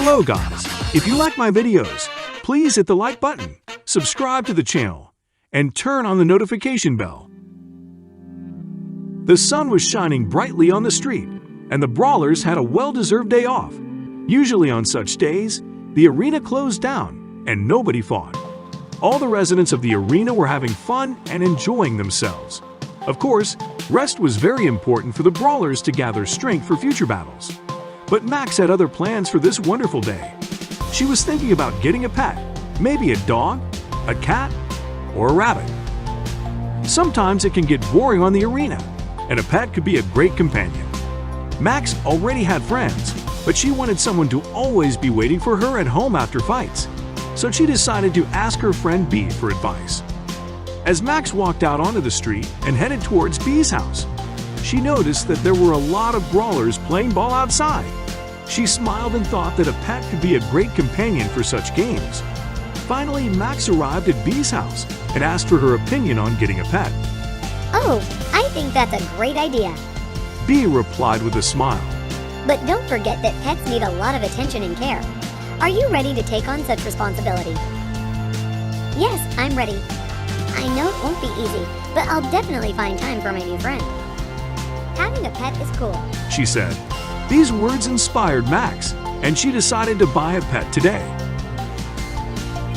Hello guys, if you like my videos, please hit the like button, subscribe to the channel, and turn on the notification bell. The sun was shining brightly on the street, and the brawlers had a well-deserved day off. Usually on such days, the arena closed down and nobody fought. All the residents of the arena were having fun and enjoying themselves. Of course, rest was very important for the brawlers to gather strength for future battles. But Max had other plans for this wonderful day. She was thinking about getting a pet, maybe a dog, a cat, or a rabbit. Sometimes it can get boring on the arena, and a pet could be a great companion. Max already had friends, but she wanted someone to always be waiting for her at home after fights. So she decided to ask her friend Bee for advice. As Max walked out onto the street and headed towards Bee's house, she noticed that there were a lot of brawlers playing ball outside. She smiled and thought that a pet could be a great companion for such games. Finally, Max arrived at Bee's house and asked for her opinion on getting a pet. Oh, I think that's a great idea. Bee replied with a smile. But don't forget that pets need a lot of attention and care. Are you ready to take on such responsibility? Yes, I'm ready. I know it won't be easy, but I'll definitely find time for my new friend. Having a pet is cool, She said. These words inspired Max, and she decided to buy a pet today.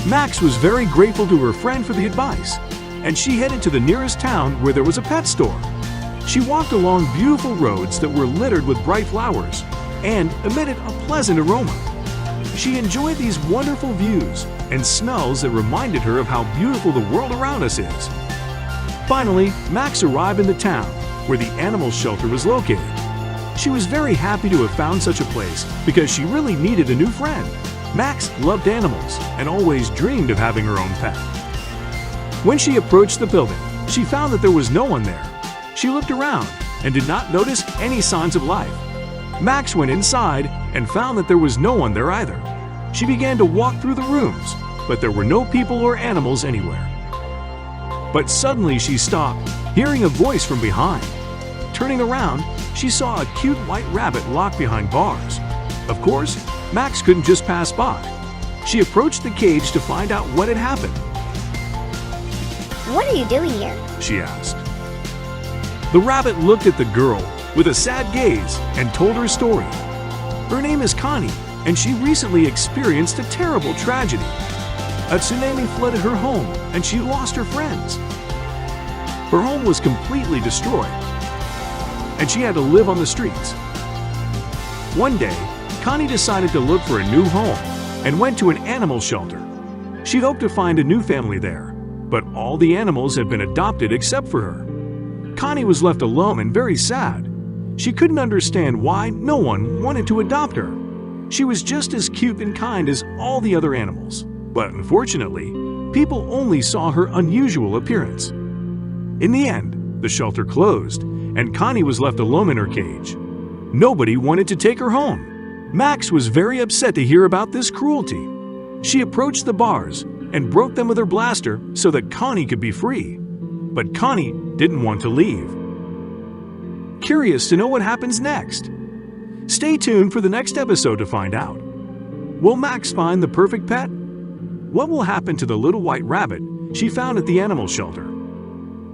Max was very grateful to her friend for the advice, and she headed to the nearest town where there was a pet store. She walked along beautiful roads that were littered with bright flowers and emitted a pleasant aroma. She enjoyed these wonderful views and smells that reminded her of how beautiful the world around us is. Finally, Max arrived in the town where the animal shelter was located. She was very happy to have found such a place because she really needed a new friend. Max loved animals and always dreamed of having her own pet. When she approached the building, she found that there was no one there. She looked around and did not notice any signs of life. Max went inside and found that there was no one there either. She began to walk through the rooms, but there were no people or animals anywhere. But suddenly she stopped, hearing a voice from behind. Turning around, she saw a cute white rabbit locked behind bars. Of course, Max couldn't just pass by. She approached the cage to find out what had happened. What are you doing here? She asked. The rabbit looked at the girl with a sad gaze and told her story. Her name is Connie, and she recently experienced a terrible tragedy. A tsunami flooded her home, and she lost her friends. Her home was completely destroyed, and she had to live on the streets. One day, Connie decided to look for a new home and went to an animal shelter. She hoped to find a new family there, but all the animals had been adopted except for her. Connie was left alone and very sad. She couldn't understand why no one wanted to adopt her. She was just as cute and kind as all the other animals, but unfortunately, people only saw her unusual appearance. In the end, the shelter closed, and Connie was left alone in her cage. Nobody wanted to take her home. Max was very upset to hear about this cruelty. She approached the bars and broke them with her blaster so that Connie could be free. But Connie didn't want to leave. Curious to know what happens next? Stay tuned for the next episode to find out. Will Max find the perfect pet? What will happen to the little white rabbit she found at the animal shelter?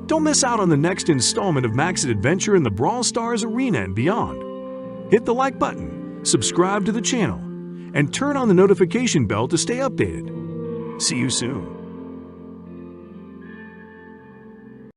Don't miss out on the next installment of Max's adventure in the Brawl Stars arena and beyond. Hit the like button, subscribe to the channel, and turn on the notification bell to stay updated. See you soon.